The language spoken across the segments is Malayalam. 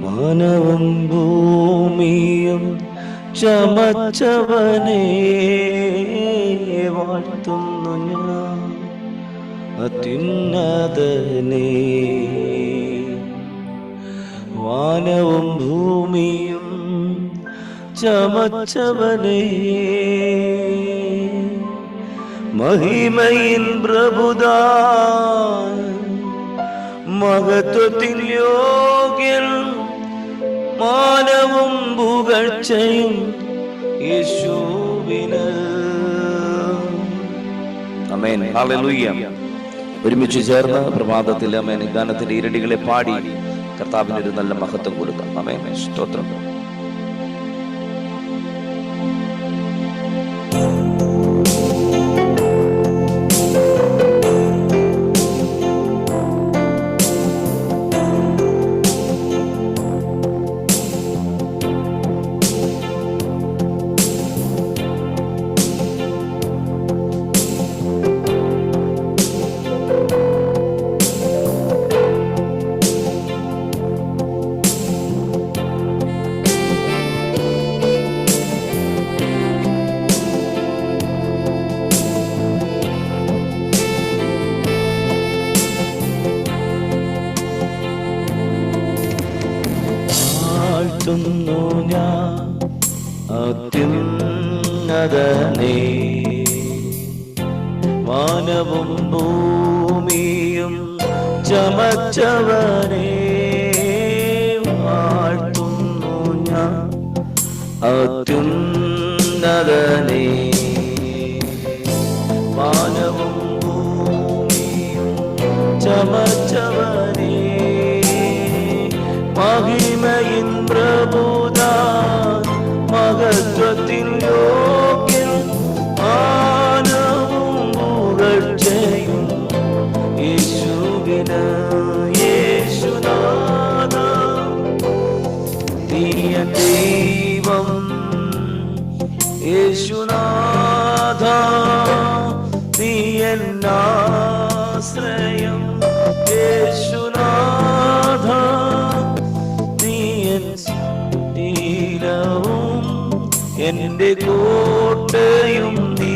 മാനവും ഭൂമിയും ചമച്ചവനെ വാഴ്ത്തുന്നു ഞാൻ അത്യുന്നതനെ. വാനവും ഭൂമിയും ചമച്ചവനെ മഹിമയിൻ പ്രഭുതാൻ മഹത്വത്തിൻ യോഗ്യൻ മാനവും പുകഴ്ചയും യേശുവിന്. ആമേൻ. ഹല്ലേലൂയ. ഒരുമിച്ച് ചേർന്ന് പ്രഭാതത്തിൽ ആമേൻ ഗാനത്തിന്റെ ഇരടികളെ പാടി കർത്താവിന് ഒരു നല്ല മഹത്വം കൊടുക്കാം. ആമേൻ. സ്തോത്രം. ഞാൻ അത്യുന്നതനെ വാനവും ഭൂമിയും ചമച്ചവനെ വാഴ്ത്തുന്നു ഞാൻ അത്യുന്നതനെ. വാനവും ഭൂമിയും ചമച്ചവനെ മഹിമയിൻ പ്രഭുതാൻ മഹത്വത്തിൻ യോഗ്യൻ മാനവും പുകഴ്ചയും യേശുവിന്. യേശുനാഥ നീ എൻ ദൈവം, യേശുനാഥ നീ എൻ ആശ്രയം, യേശുനാഥ എന്റെ കോട്ടയും നീ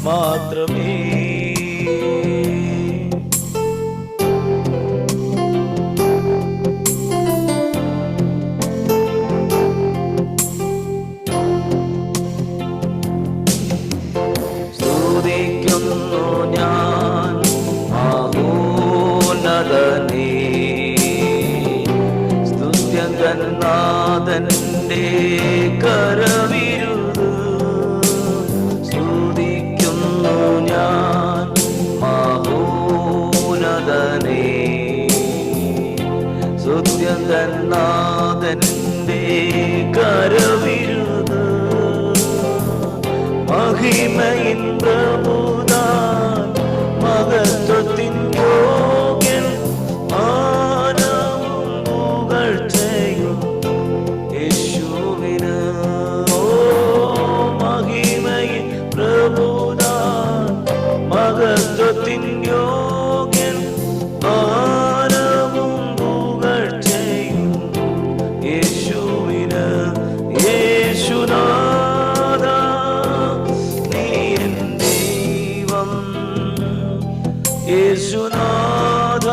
മാത്രമേ. സ്തുതിക്കുന്നു ഞാൻ മഹോന്നതനെ സ്തുത്യങ്കനാഥന്റെ കരവിരുത്. സ്തുതിക്കുന്നു ഞാൻ മഹോന്നതനെ സ്തുത്യങ്കനാഥന്റെ കരവിരുത്. മഹിമയിൻ പ്രഭുതാൻ മഹത്വത്തിൻ യോഗ്യൻ മാനവും പുകഴ്ചയും യേശുവിന്. ഓ മഹിമയിൻ പ്രഭുതാൻ മഹത്വത്തിൻ യോഗ്യൻ മാനവും പുകഴ്ചയും യേശുവിന്. യേശുനാഥ നീ എൻ ദൈവം, യേശുനാഥ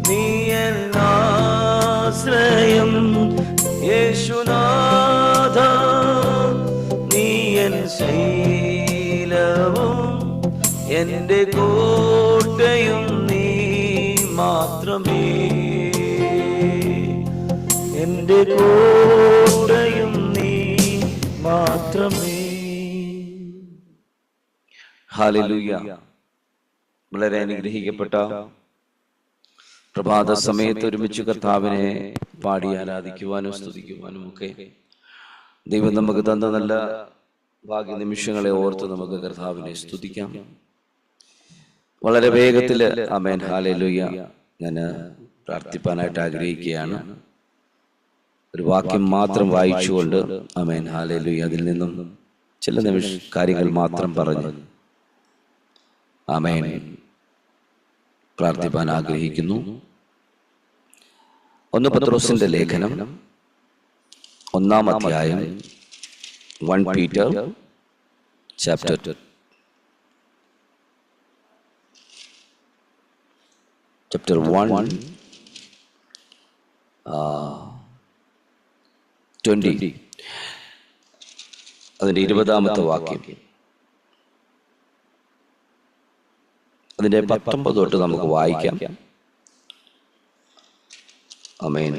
നീ എൻ ആശ്രയം, യേശുനാഥ നീ എൻ ശൈലവും എന്റെ കോട്ടയും നീ മാത്രമേ. എന്റെ കോട്ടയും നീ മാത്രമേ. ഹല്ലേലൂയ. വളരെ അനുഗ്രഹിക്കപ്പെട്ട പ്രഭാത സമയത്ത് ഒരുമിച്ച് കർത്താവിനെ പാടി ആരാധിക്കുവാനും സ്തുതിക്കുവാനും ഒക്കെ ദൈവം നമുക്ക് തന്ന നല്ല ഭാഗ്യ നിമിഷങ്ങളെ ഓർത്ത് നമുക്ക് കർത്താവിനെ സ്തുതിക്കാം. വളരെ വേഗത്തിൽ ആമേൻ. ഹല്ലേലൂയ. ഞാൻ പ്രാർത്ഥിപ്പാനായിട്ട് ആഗ്രഹിക്കുകയാണ്. ഒരു വാക്യം മാത്രം വായിച്ചുകൊണ്ട് ആമേൻ. ഹല്ലേലൂയ. അതിൽ നിന്നും ചില കാര്യങ്ങൾ മാത്രം പറഞ്ഞു ആമേൻ. പ്രാർത്ഥിപ്പാൻ ആഗ്രഹിക്കുന്നു. 1 പത്രോസിന്റെ ലേഖനം 1-ാം അധ്യായം 1 Peter chapter 1 20 അതിന്റെ 20-ാമത്തെ വാക്യം, അതിന്റെ 19 തൊട്ട് നമുക്ക് വായിക്കാം. ആമേൻ.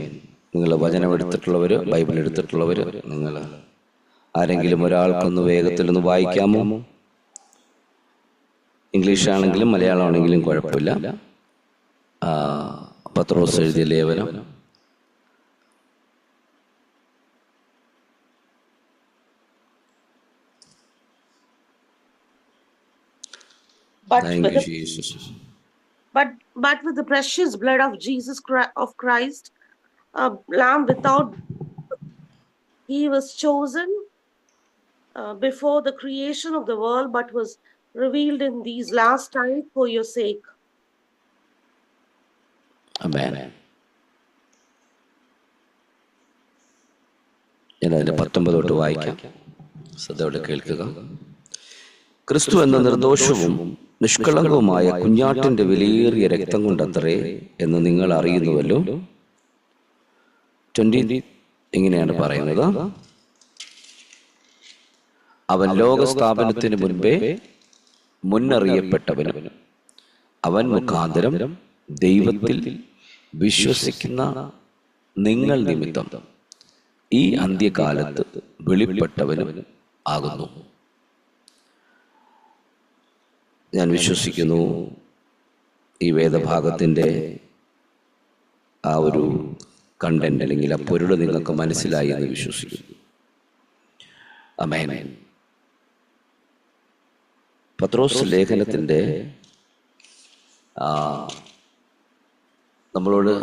നിങ്ങൾ വചനം എടുത്തിട്ടുള്ളവര്, ബൈബിൾ എടുത്തിട്ടുള്ളവര്, നിങ്ങൾ ആരെങ്കിലും ഒരാൾക്കൊന്ന് വേഗത്തിലൊന്ന് വായിക്കാമോ? ഇംഗ്ലീഷ് ആണെങ്കിലും മലയാളം ആണെങ്കിലും കുഴപ്പമില്ല. പത്രോസ് എഴുതിയ ലേഖനം But with the precious blood of Jesus Christ, a lamb without, he was chosen before the creation of the world, but was revealed in these last times for your sake. Amen. ഞാൻ അതിന്റെ 19 തൊട്ട് വായിക്കാം, ശ്രദ്ധയോടെ കേൾക്കുക. ക്രിസ്തു എന്ന നിർദോഷവും നിഷ്കളങ്കവുമായ കുഞ്ഞാട്ടിന്റെ വിലയേറിയ രക്തം കൊണ്ടത്രേ എന്ന് നിങ്ങൾ അറിയുന്നുവല്ലോ. 20 ഇങ്ങനെയാണ് പറയുന്നത്: അവൻ ലോകസ്ഥാപനത്തിന് മുൻപേ മുന്നറിയപ്പെട്ടവനും അവൻ മുഖാന്തരം ദൈവത്തിൽ വിശ്വസിക്കുന്ന നിങ്ങൾ നിമിത്തം ഈ അന്ത്യകാലത്ത് വെളിപ്പെട്ടവനും ആകുന്നു. ഞാൻ വിശ്വസിക്കുന്നു ഈ വേദഭാഗത്തിൻ്റെ ആ ഒരു കണ്ടന്റ് അല്ലെങ്കിൽ ആ പൊരുൾ നിങ്ങൾക്ക് മനസ്സിലായി എന്ന് വിശ്വസിക്കുന്നു. ആമേൻ. പത്രോസ് ലേഖനത്തിൻ്റെ നമ്മളോട്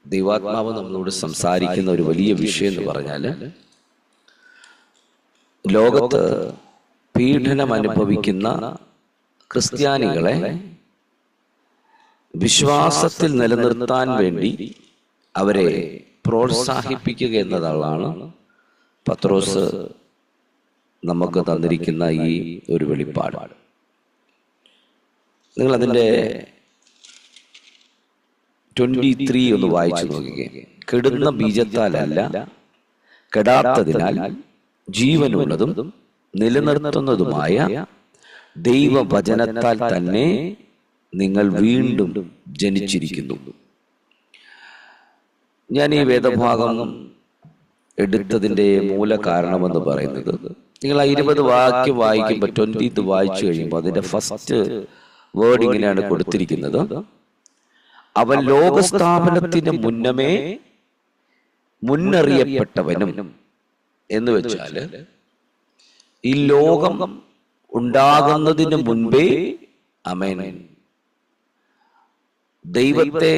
ദൈവാത്മാവ് നമ്മളോട് സംസാരിക്കുന്ന ഒരു വലിയ വിഷയം എന്ന് പറഞ്ഞാൽ, ലോകത്ത് പീഡനം അനുഭവിക്കുന്ന ക്രിസ്ത്യാനികളെ വിശ്വാസത്തിൽ നിലനിർത്താൻ വേണ്ടി അവരെ പ്രോത്സാഹിപ്പിക്കുക എന്നതാണ് പത്രോസ് നമുക്ക് തന്നിരിക്കുന്ന ഈ ഒരു വെളിപ്പാട്. നിങ്ങളതിൻ്റെ 23 ഒന്ന് വായിച്ചു നോക്കിക്കേ. കെടുന്ന ബീജത്താലല്ല, കെടാത്തതിനാൽ ജീവനുള്ളതും നിലനിർത്തുന്നതുമായ ദൈവവചനത്താൽ തന്നെ നിങ്ങൾ വീണ്ടും ജനിച്ചിരിക്കുന്നു. ഞാൻ ഈ വേദഭാഗം എടുത്തതിൻ്റെ മൂല കാരണമെന്ന് പറയുന്നത്, നിങ്ങൾ ആ 20 വാക്യം വായിക്കുമ്പോൾ 20 വായിച്ചു കഴിയുമ്പോൾ അതിന്റെ ഫസ്റ്റ് വേർഡ് ഇങ്ങനെയാണ് കൊടുത്തിരിക്കുന്നത്: അവൻ ലോകസ്ഥാപനത്തിന് മുന്നമേ മുന്നറിയപ്പെട്ടവനും. എന്ന് വെച്ചാൽ ഈ ലോകം ഉണ്ടാകുന്നതിന് മുൻപേ, ആമേൻ, ദൈവത്തെ,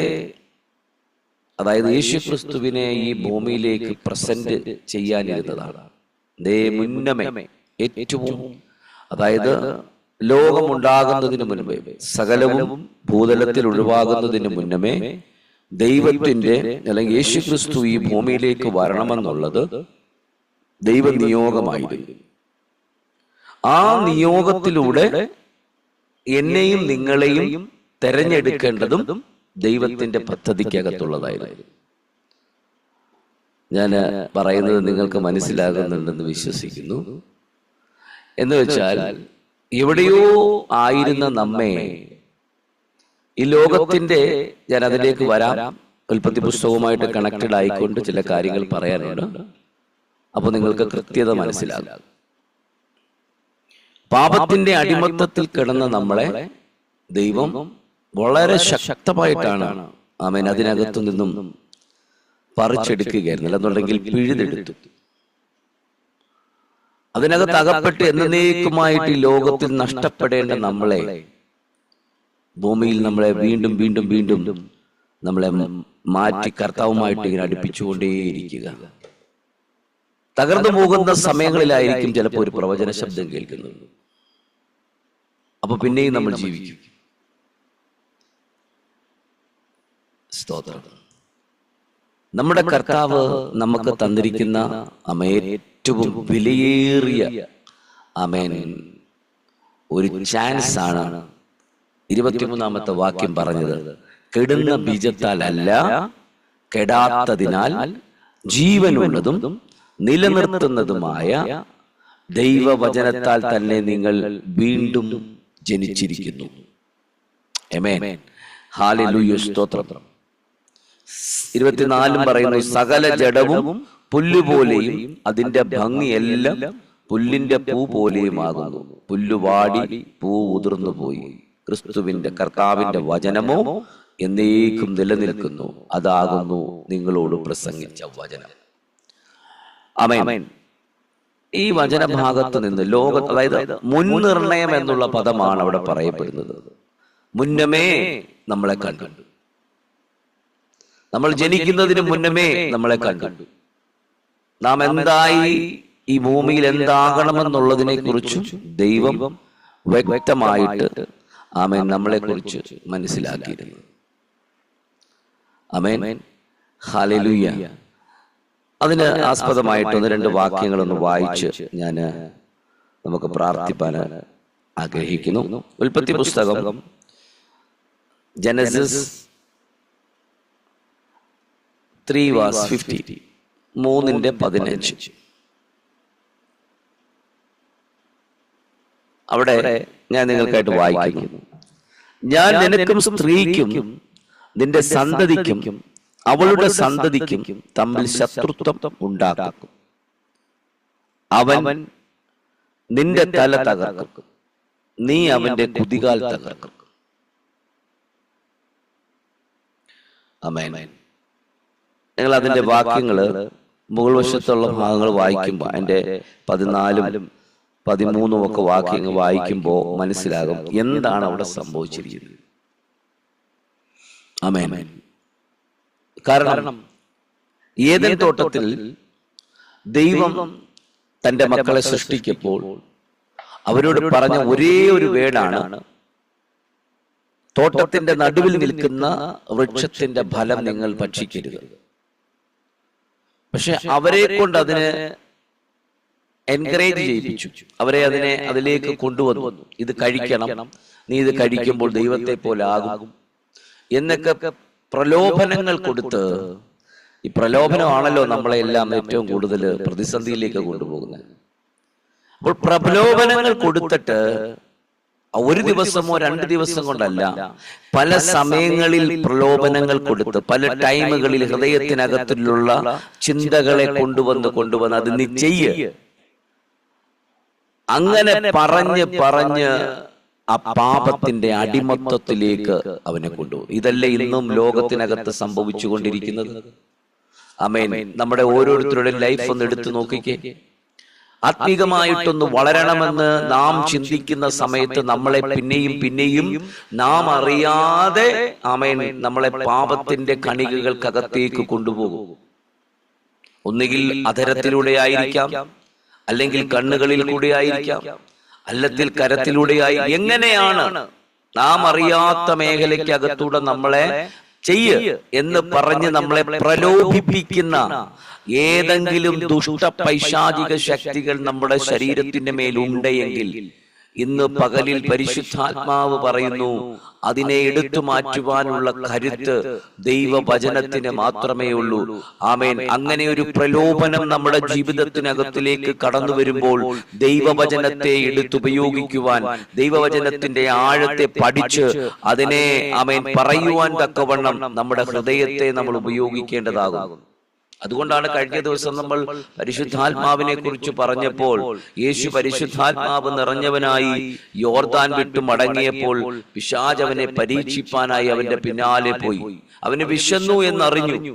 അതായത് യേശുക്രിസ്തുവിനെ ഈ ഭൂമിയിലേക്ക് പ്രസന്റ് ചെയ്യാനിരുന്നതാണ്. മുന്നമേ, ഏറ്റവും, അതായത് ലോകമുണ്ടാകുന്നതിന് മുൻപേ, സകലവും ഭൂതലത്തിൽ ഒഴിവാകുന്നതിന് മുന്നമേ ദൈവത്തിന്റെ അല്ലെങ്കിൽ യേശുക്രിസ്തു ഈ ഭൂമിയിലേക്ക് വരണമെന്നുള്ളത് ദൈവനിയോഗമായിരുന്നു. ആ നിയോഗത്തിലൂടെ എന്നെയും നിങ്ങളെയും തെരഞ്ഞെടുക്കേണ്ടതും ദൈവത്തിന്റെ പദ്ധതിക്കകത്തുള്ളതായിരുന്നു. ഞാൻ പറയുന്നത് നിങ്ങൾക്ക് മനസ്സിലാകുന്നുണ്ടെന്ന് വിശ്വസിക്കുന്നു. എന്ന് വെച്ചാൽ, എവിടെയോ ആയിരുന്ന നമ്മെ ഈ ലോകത്തിന്റെ, ഞാൻ അതിലേക്ക് വരാം, ഉൽപ്പത്തി പുസ്തകവുമായിട്ട് കണക്റ്റഡ് ആയിക്കൊണ്ട് ചില കാര്യങ്ങൾ പറയാനുണ്ട്. അപ്പൊ നിങ്ങൾക്ക് കൃത്യത മനസ്സിലാകും. പാപത്തിന്റെ അടിമത്തത്തിൽ കിടന്ന നമ്മളെ ദൈവം വളരെ ശക്തമായിട്ടാണ്, ആമേൻ, അതിനകത്തു നിന്നും പറിച്ചെടുക്കുകയായിരുന്നു. അല്ലെന്നുണ്ടെങ്കിൽ പിഴുതെടുത്തു. അതിനകത്ത് അകപ്പെട്ട് എന്നേക്കുമായിട്ട് ഈ ലോകത്തിൽ നഷ്ടപ്പെടേണ്ട നമ്മളെ, ഭൂമിയിൽ നമ്മളെ വീണ്ടും വീണ്ടും വീണ്ടും നമ്മളെ മാറ്റി കർത്താവുമായിട്ട് ഇങ്ങനെ അടുപ്പിച്ചുകൊണ്ടേയിരിക്കുക. തകർന്നു പോകുന്ന സമയങ്ങളിലായിരിക്കും ചിലപ്പോൾ ഒരു പ്രവചന ശബ്ദം കേൾക്കുന്നത്. അപ്പൊ പിന്നെയും നമ്മൾ ജീവിക്കും. സ്തോത്രം. നമ്മുടെ കർത്താവ് നമുക്ക് തന്നിരിക്കുന്ന ഏറ്റവും വിലയേറിയ ഒരു ചാൻസ് ആണ് 23-ാമത്തെ വാക്യം പറഞ്ഞത്. കെടുന്ന ബീജത്താൽ അല്ല, കെടാത്തതിനാൽ ജീവനുള്ളതും നിലനിർത്തുന്നതുമായ ദൈവവചനത്താൽ തന്നെ നിങ്ങൾ വീണ്ടും ജനിച്ചിരിക്കുന്നു. ആമേൻ. ഹല്ലേലൂയ, സ്തോത്രം. 24 പറയുന്നു, സകല ജഡവും പുല്ലുപോലെയും അതിന്റെ ഭംഗിയെല്ലാം പുല്ലിന്റെ പൂ പോലെയുമാകുന്നു. പുല്ലുവാടി പൂ ഉതിർന്നു പോയി, ക്രിസ്തുവിന്റെ കർത്താവിന്റെ വചനമോ എന്നേക്കും നിലനിൽക്കുന്നു. അതാകുന്നു നിങ്ങളോട് പ്രസംഗിച്ച വചനം. ആമേൻ. ഈ വചനഭാഗത്ത് നിന്ന് അതായത് മുൻനിർണയം എന്നുള്ള പദമാണ് അവിടെ പറയപ്പെടുന്നത്. മുന്നമേ നമ്മളെ കണ്ടു, നമ്മൾ ജനിക്കുന്നതിന് മുന്നമേ നമ്മളെ കണ്ടു. നാം എന്തായി ഈ ഭൂമിയിൽ എന്താകണമെന്നുള്ളതിനെ കുറിച്ച് ദൈവം വ്യക്തമായിട്ട് നമ്മളെ കുറിച്ച് മനസ്സിലാക്കിയിരുന്നു. ആമേൻ. ഹല്ലേലൂയ. അതിന് ആസ്പദമായിട്ട് 1-2 വാക്യങ്ങളൊന്ന് വായിച്ച് നമുക്ക് പ്രാർത്ഥിപ്പാൻ ആഗ്രഹിക്കുന്നു. ഉൽപ്പത്തി പുസ്തകം ജനസിസ് 3:50, 3:15. അവിടെ ഞാൻ നിങ്ങൾക്കായിട്ട് വായിക്കുന്നു. ഞാൻ നിനക്കും സ്ത്രീക്കും നിന്റെ സന്തതിക്കും അവളുടെ സന്തതിക്കും തമ്മിൽ ശത്രുത്വം ഉണ്ടാക്കും. അവൻ നിന്റെ തല തകർക്കും, നീ അവന്റെ കുതികാൽ തകർക്കും. ആമേൻ. നിങ്ങൾ അതിന്റെ വാക്യങ്ങള് മുകൾ വശത്തുള്ള ഭാഗങ്ങൾ വായിക്കുമ്പോൾ അതിന്റെ 14, 13 ഒക്കെ വാക്യങ്ങൾ വായിക്കുമ്പോൾ മനസ്സിലാകും എന്താണ് അവിടെ സംഭവിച്ചിരിക്കുന്നത്. ആമേൻ. കാരണം ഏദൻ തോട്ടത്തിൽ ദൈവം തന്റെ മക്കളെ സൃഷ്ടിക്കപ്പോൾ അവരോട് പറഞ്ഞ ഒരേ ഒരു വേടാണ്, തോട്ടത്തിന്റെ നടുവിൽ നിൽക്കുന്ന വൃക്ഷത്തിന്റെ ഫലം നിങ്ങൾ ഭക്ഷിക്കരുത്. പക്ഷെ അവരെ കൊണ്ട് അതിനെ എൻകറേജ് ചെയ്യിപ്പിച്ചു, അവരെ അതിലേക്ക് കൊണ്ടുവന്നു. ഇത് കഴിക്കണം, നീ ഇത് കഴിക്കുമ്പോൾ ദൈവത്തെ പോലെ ആകും എന്നൊക്കെ പ്രലോഭനങ്ങൾ കൊടുത്ത്, ഈ പ്രലോഭനമാണല്ലോ നമ്മളെ എല്ലാം ഏറ്റവും കൂടുതൽ പ്രതിസന്ധിയിലേക്ക് കൊണ്ടുപോകുന്നത്. അപ്പോൾ പ്രലോഭനങ്ങൾ കൊടുത്തിട്ട് ഒരു ദിവസമോ 2 ദിവസം കൊണ്ടല്ല, പല സമയങ്ങളിൽ പ്രലോഭനങ്ങൾ കൊടുത്ത് പല ടൈമുകളിൽ ഹൃദയത്തിനകത്തിലുള്ള ചിന്തകളെ കൊണ്ടുവന്ന് അത് നീ ചെയ്യ്, അങ്ങനെ പറഞ്ഞ് ആ പാപത്തിന്റെ അടിമത്വത്തിലേക്ക് അവനെ കൊണ്ടുപോകും. ഇതല്ലേ ഇന്നും ലോകത്തിനകത്ത് സംഭവിച്ചു കൊണ്ടിരിക്കുന്നത്. ആമേൻ. നമ്മുടെ ഓരോരുത്തരുടെ ലൈഫ് ഒന്ന് എടുത്തു നോക്കിക്കേ. ആത്മീകമായിട്ടൊന്ന് വളരണമെന്ന് നാം ചിന്തിക്കുന്ന സമയത്ത് നമ്മളെ പിന്നെയും നാം അറിയാതെ ആമേൻ നമ്മളെ പാപത്തിന്റെ കണികകൾക്കകത്തേക്ക് കൊണ്ടുപോകും. ഒന്നുകിൽ അധരത്തിലൂടെ ആയിരിക്കാം, അല്ലെങ്കിൽ കണ്ണുകളിൽ കൂടെ ആയിരിക്കാം, അല്ലെങ്കിൽ കരത്തിലൂടെയായി. എങ്ങനെയാണ് നാം അറിയാത്ത മേഖലയ്ക്കകത്തൂടെ നമ്മളെ ചെയ്യ് എന്ന് പറഞ്ഞ് നമ്മളെ പ്രലോഭിപ്പിക്കുന്ന ഏതെങ്കിലും ദുഷ്ട പൈശാചിക ശക്തികൾ നമ്മുടെ ശരീരത്തിന്റെ മേലുണ്ടെങ്കിൽ ഇന്ന് പകലിൽ പരിശുദ്ധാത്മാവ് പറയുന്നു, അതിനെ എടുത്തു മാറ്റുവാനുള്ള കരുത്ത് ദൈവവചനത്തിന് മാത്രമേ ഉള്ളൂ. ആമേൻ. അങ്ങനെ ഒരു പ്രലോഭനം നമ്മുടെ ജീവിതത്തിനകത്തിലേക്ക് കടന്നു വരുമ്പോൾ ദൈവവചനത്തെ എടുത്തുപയോഗിക്കുവാൻ, ദൈവവചനത്തിന്റെ ആഴത്തെ പഠിച്ച് അതിനെ ആമേൻ പറയുവാൻ തക്കവണ്ണം നമ്മുടെ ഹൃദയത്തെ നമ്മൾ ഉപയോഗിക്കേണ്ടതാകും. അതുകൊണ്ടാണ് കഴിഞ്ഞ ദിവസം നമ്മൾ പരിശുദ്ധാത്മാവിനെ കുറിച്ച് പറഞ്ഞപ്പോൾ യേശു പരിശുദ്ധാത്മാവ് നിറഞ്ഞവനായി യോർദാൻ വിട്ടു മടങ്ങിയപ്പോൾ പിശാച് അവനെ പരീക്ഷിപ്പാനായി അവന്റെ പിന്നാലെ പോയി. അവന് വിശന്നു എന്നറിഞ്ഞു,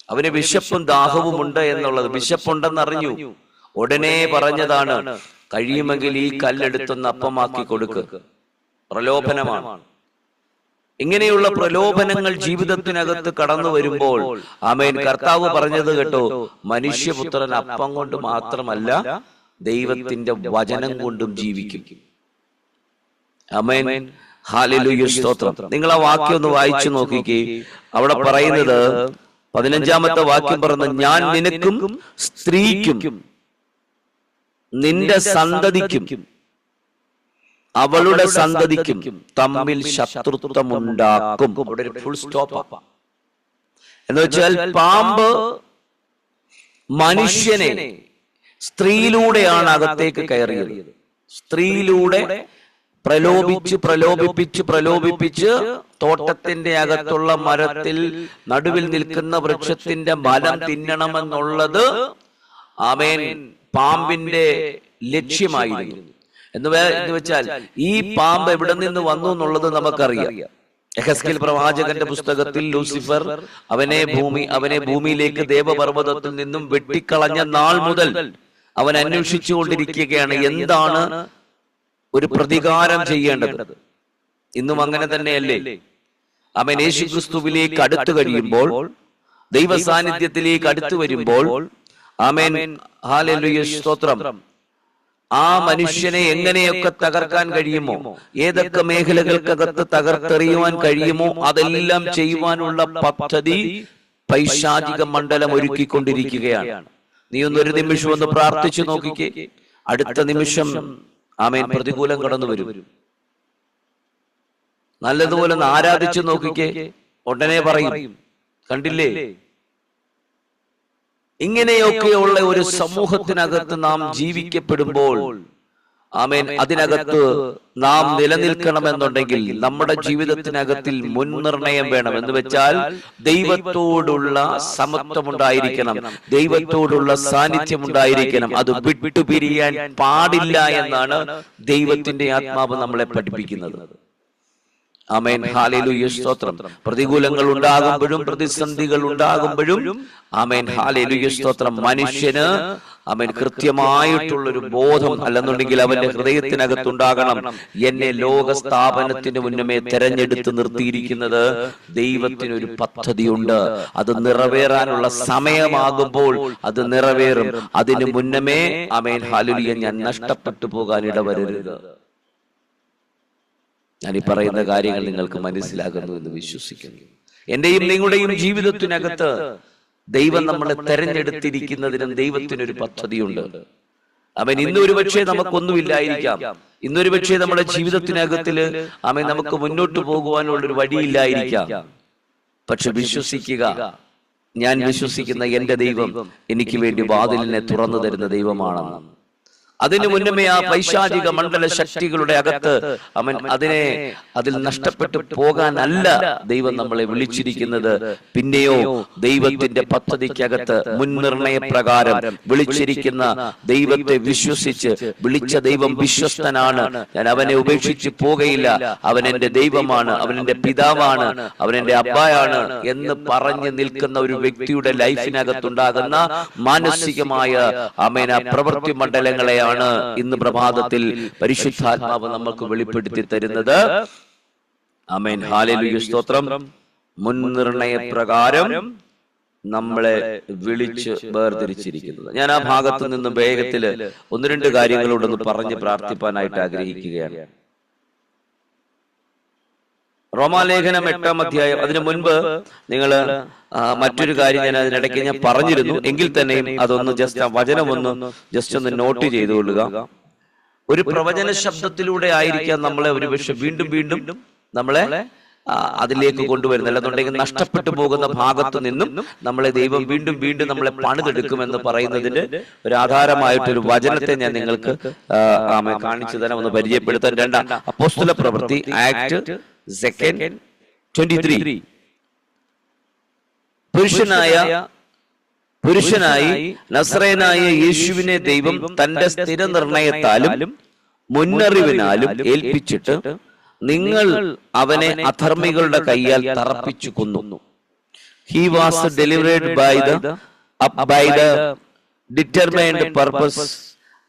അവന് വിശപ്പും ദാഹവും ഉണ്ട് എന്നുള്ളത്, വിശപ്പുണ്ടെന്നറിഞ്ഞു. ഉടനെ പറഞ്ഞതാണ്, കഴിയുമെങ്കിൽ ഈ കല്ലെടുത്തൊന്ന് അപ്പമാക്കി കൊടുക്ക്. പ്രലോഭനമാണ്. ഇങ്ങനെയുള്ള പ്രലോഭനങ്ങൾ ജീവിതത്തിനകത്ത് കടന്നു വരുമ്പോൾ ആമേൻ, കർത്താവ് പറഞ്ഞത് കേട്ടോ, മനുഷ്യപുത്രൻ അപ്പം കൊണ്ട് മാത്രമല്ല ദൈവത്തിന്റെ വചനം കൊണ്ടും ജീവിക്കും. ആമേൻ. ഹല്ലേലൂയ, സ്തോത്രം. നിങ്ങൾ ആ വാക്യം ഒന്ന് വായിച്ചു നോക്കിക്കേ. അവിടെ പറയുന്നത് 15-ാമത്തെ വാക്യം പറയുന്നത്, ഞാൻ നിനക്കും സ്ത്രീക്കും നിന്റെ സന്തതിക്കും അവളുടെ സന്തതിക്കും തമ്മിൽ ശത്രുത്വമുണ്ടാക്കും. അവിടെ ഒരു ഫുൾ സ്റ്റോപ്പ്. എന്ന് വെച്ചാൽ പാമ്പ് മനുഷ്യനെ സ്ത്രീയിലൂടെയാണ് അകത്തേക്ക് കയറിയത്. സ്ത്രീയിലൂടെ പ്രലോഭിപ്പിച്ച് തോട്ടത്തിന്റെ അകത്തുള്ള മരത്തിൽ നടുവിൽ നിൽക്കുന്ന വൃക്ഷത്തിന്റെ ഫലം തിന്നണമെന്നുള്ളത് ആമേൻ പാമ്പിന്റെ ലക്ഷ്യമായിരുന്നു. എന്ന് വെച്ചാൽ ഈ പാമ്പ് എവിടെ നിന്ന് വന്നു എന്നുള്ളത് നമുക്കറിയാം. യെഹെസ്കേൽ പ്രവാചകന്റെ പുസ്തകത്തിൽ ലൂസിഫർ അവനെ ഭൂമിയിലേക്ക് ദേവപർവ്വതത്തിൽ നിന്നും വെട്ടിക്കളഞ്ഞ നാൾ മുതൽ അവൻ അന്വേഷിച്ചു കൊണ്ടിരിക്കുകയാണ് എന്താണ് ഒരു പ്രതികാരം ചെയ്യേണ്ടത്. ഇന്നും അങ്ങനെ തന്നെയല്ലേ? അവൻ യേശുക്രിസ്തുവിലേക്ക് അടുത്തു കഴിയുമ്പോൾ, ദൈവ സാന്നിധ്യത്തിലേക്ക് അടുത്തു വരുമ്പോൾ, ആമേൻ ഹല്ലേലൂയ, സ്തോത്രം, ആ മനുഷ്യനെ എങ്ങനെയൊക്കെ തകർക്കാൻ കഴിയുമോ, ഏതൊക്കെ മേഖലകൾക്കകത്ത് തകർത്തെറിയുവാൻ കഴിയുമോ അതെല്ലാം ചെയ്യുവാനുള്ള പദ്ധതി പൈശാചിക മണ്ഡലം ഒരുക്കിക്കൊണ്ടിരിക്കുകയാണ്. നീ ഒരു നിമിഷം ഒന്ന് പ്രാർത്ഥിച്ചു നോക്കിക്കേ. അടുത്ത നിമിഷം ആമേൻ പ്രതികൂലം കടന്നു വരും. നല്ലതുപോലെ ഒന്ന് ആരാധിച്ചു നോക്കിക്കേ. ഉടനെ പറയും, കണ്ടില്ലേ? ഇങ്ങനെയൊക്കെയുള്ള ഒരു സമൂഹത്തിനകത്ത് നാം ജീവിക്കപ്പെടുമ്പോൾ ആമേൻ അതിനകത്ത് നാം നിലനിൽക്കണമെന്നുണ്ടെങ്കിൽ നമ്മുടെ ജീവിതത്തിനകത്തിൽ മുൻനിർണയം വേണം. എന്ന് വെച്ചാൽ ദൈവത്തോടുള്ള സമത്വം ഉണ്ടായിരിക്കണം, ദൈവത്തോടുള്ള സാന്നിധ്യം ഉണ്ടായിരിക്കണം. അത് വിട്ടുപിരിയാൻ പാടില്ല എന്നാണ് ദൈവത്തിന്റെ ആത്മാവ് നമ്മളെ പഠിപ്പിക്കുന്നത്. ആമേൻ ഹല്ലേലൂയ, സ്തോത്രം. പ്രതികൂലങ്ങൾ ഉണ്ടാകുമ്പോഴും പ്രതിസന്ധികൾ ഉണ്ടാകുമ്പോഴും ആമേൻ ഹല്ലേലൂയ, സ്തോത്രം, മനുഷ്യന് ആമേൻ കൃത്യമായിട്ടുള്ളൊരു ബോധം, അല്ലെന്നുണ്ടെങ്കിൽ അവന്റെ ഹൃദയത്തിനകത്തുണ്ടാകണം, എന്നെ ലോകസ്ഥാപനത്തിന് മുന്നമേ തെരഞ്ഞെടുത്ത് നിർത്തിയിരിക്കുന്നത് ദൈവത്തിനൊരു പദ്ധതിയുണ്ട്. അത് നിറവേറാനുള്ള സമയമാകുമ്പോൾ അത് നിറവേറും. അതിന് മുന്നമേ ആമേൻ ഹല്ലേലൂയ ഞാൻ നഷ്ടപ്പെട്ടു പോകാൻ ഇടവരരുത്. ഞാൻ ഈ പറയുന്ന കാര്യങ്ങൾ നിങ്ങൾക്ക് മനസ്സിലാകുന്നു എന്ന് വിശ്വസിക്കുന്നു. എന്റെയും നിങ്ങളുടെയും ജീവിതത്തിനകത്ത് ദൈവം നമ്മളെ തെരഞ്ഞെടുത്തിരിക്കുന്നതിനും ദൈവത്തിനൊരു പദ്ധതിയുണ്ട്. അവൻ ഇന്നൊരു പക്ഷേ നമുക്കൊന്നുമില്ലായിരിക്കാം, ഇന്നൊരു പക്ഷേ നമ്മുടെ ജീവിതത്തിനകത്തില് അവൻ നമുക്ക് മുന്നോട്ട് പോകുവാനുള്ളൊരു വഴിയില്ലായിരിക്കാം. പക്ഷെ വിശ്വസിക്കുക, ഞാൻ വിശ്വസിക്കുന്ന എന്റെ ദൈവം എനിക്ക് വേണ്ടി വാതിലിനെ തുറന്നു തരുന്ന ദൈവമാണെന്ന്. അതിനു മുന്നമേ ആ പൈശാചിക മണ്ഡല ശക്തികളുടെ അകത്ത് അവൻ അതിൽ നഷ്ടപ്പെട്ടു പോകാനല്ല ദൈവം നമ്മളെ വിളിച്ചിരിക്കുന്നത്. പിന്നെയോ ദൈവത്തിന്റെ പദ്ധതിക്കകത്ത് മുൻനിർണയ പ്രകാരം വിളിച്ചിരിക്കുന്ന ദൈവത്തെ വിശ്വസിച്ച്, വിളിച്ച ദൈവം വിശ്വസ്തനാണ്, ഞാൻ അവനെ ഉപേക്ഷിച്ച് പോകയില്ല, അവൻ എന്റെ ദൈവമാണ്, അവൻ എന്റെ പിതാവാണ്, അവൻ എന്റെ അബ്ബായാണ് എന്ന് പറഞ്ഞു നിൽക്കുന്ന ഒരു വ്യക്തിയുടെ ലൈഫിനകത്തുണ്ടാകുന്ന മാനസികമായ ആമേൻ പ്രവൃത്തി മണ്ഡലങ്ങളെയാണ് ഇന്ന് പ്രഭാതത്തിൽ പരിശുദ്ധാത്മാവ് നമുക്ക് വെളിപ്പെടുത്തി തരുന്നത്. ആമേൻ ഹല്ലേലൂയ, സ്തോത്രം. മുൻനിർണയ പ്രകാരം നമ്മളെ വിളിച്ച് വേർതിരിച്ചിരിക്കുന്നത്. ഞാൻ ആ ഭാഗത്ത് നിന്ന് വേഗത്തില് 1-2 കാര്യങ്ങളോടൊന്ന് പറഞ്ഞ് പ്രാർത്ഥിപ്പാനായിട്ട് ആഗ്രഹിക്കുകയാണ്. റോമാലേഖനം 8-ാം അധ്യായം. അതിനു മുൻപ് നിങ്ങൾ മറ്റൊരു കാര്യം ഞാൻ അതിനിടയ്ക്ക് ഞാൻ പറഞ്ഞിരുന്നു, എങ്കിൽ തന്നെയും അതൊന്ന് ജസ്റ്റ് ആ വചനം ഒന്ന് നോട്ട് ചെയ്തുകൊള്ളുക. ഒരു പ്രവചന ശബ്ദത്തിലൂടെ ആയിരിക്കാം നമ്മളെ ഒരു പക്ഷെ വീണ്ടും നമ്മളെ അതിലേക്ക് കൊണ്ടുവരുന്നത്. അല്ലെന്നുണ്ടെങ്കിൽ നഷ്ടപ്പെട്ടു പോകുന്ന ഭാഗത്തു നിന്നും നമ്മളെ ദൈവം വീണ്ടും നമ്മളെ പണിതെടുക്കുമെന്ന് പറയുന്നതിന്റെ ഒരു ആധാരമായിട്ടൊരു വചനത്തെ ഞാൻ നിങ്ങൾക്ക് കാണിച്ചു തരാം, ഒന്ന് പരിചയപ്പെടുത്താൻ. 2 അപ്പോസ്തല പ്രവൃത്തി, ആക്ട് 2:23. പുരുഷനായി നസ്രയനായ യേശുവിനെ ദൈവം തന്റെ സ്ഥിര നിർണയത്താലും മുന്നറിവിനാലും ഏൽപ്പിച്ചിട്ട് നിങ്ങൾ അവനെ അധർമ്മികളുടെ കയ്യാൽ തറപ്പിച്ചു കൊന്നു. He was delivered by the determined purpose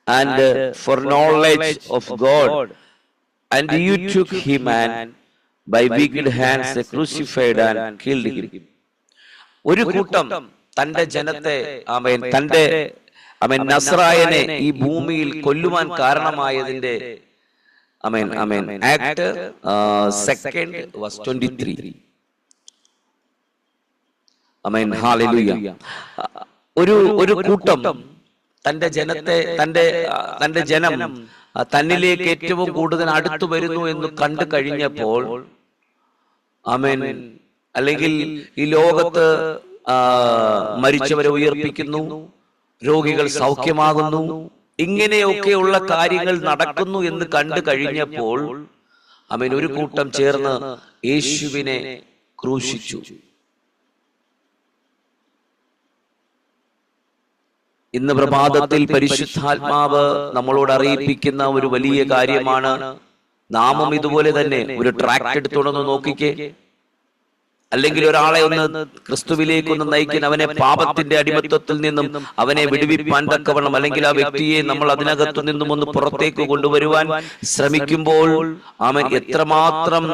and foreknowledge of God, and you took him and by wicked hands crucified and killed him. ഒരു കൂട്ടം തന്റെ ജനത്തെ നസ്രായനെ ഈ ഭൂമിയിൽ കൊല്ലുവാൻ കാരണമായതിന്റെ Amen. Amen. Act 2 verse 23. Amen. Hallelujah. ഒരു കൂട്ടം തന്റെ ജനം തന്നിലേക്ക് ഏറ്റവും കൂടുതൽ അടുത്തു വരുന്നു എന്ന് കണ്ടു കഴിഞ്ഞപ്പോൾ, ആമേൻ, അല്ലെങ്കിൽ ഈ ലോകത്ത് മരിച്ചവരെ ഉയർപ്പിക്കുന്നു, രോഗികൾ സൗഖ്യമാകുന്നു, ഇങ്ങനെയൊക്കെയുള്ള കാര്യങ്ങൾ നടക്കുന്നു എന്ന് കണ്ടു കഴിഞ്ഞപ്പോൾ, ആമേൻ, ഒരു കൂട്ടം ചേർന്ന് യേശുവിനെ ക്രൂശിച്ചു. ഇന്ന് പ്രഭാതത്തിൽ പരിശുദ്ധാത്മാവ് നമ്മളോട് അറിയിപ്പിക്കുന്ന ഒരു വലിയ കാര്യമാണ്. നാമും ഇതുപോലെ തന്നെ ഒരു ട്രാക്ട് എടുത്തുകൊണ്ടൊന്ന് നോക്കിക്കേ, അല്ലെങ്കിൽ ഒരാളെ ഒന്ന് ക്രിസ്തുവിലേക്ക് ഒന്ന് നയിക്കാൻ, അവനെ പാപത്തിന്റെ അടിമത്വത്തിൽ നിന്നും അവനെ വിടുവിപ്പാൻ തക്കവണ്ണം, അല്ലെങ്കിൽ ആ വ്യക്തിയെ നമ്മൾ അതിനകത്തു നിന്നും ഒന്ന് പുറത്തേക്ക് കൊണ്ടുവരുവാൻ ശ്രമിക്കുമ്പോൾ, ആമേൻ, എത്രമാത്രം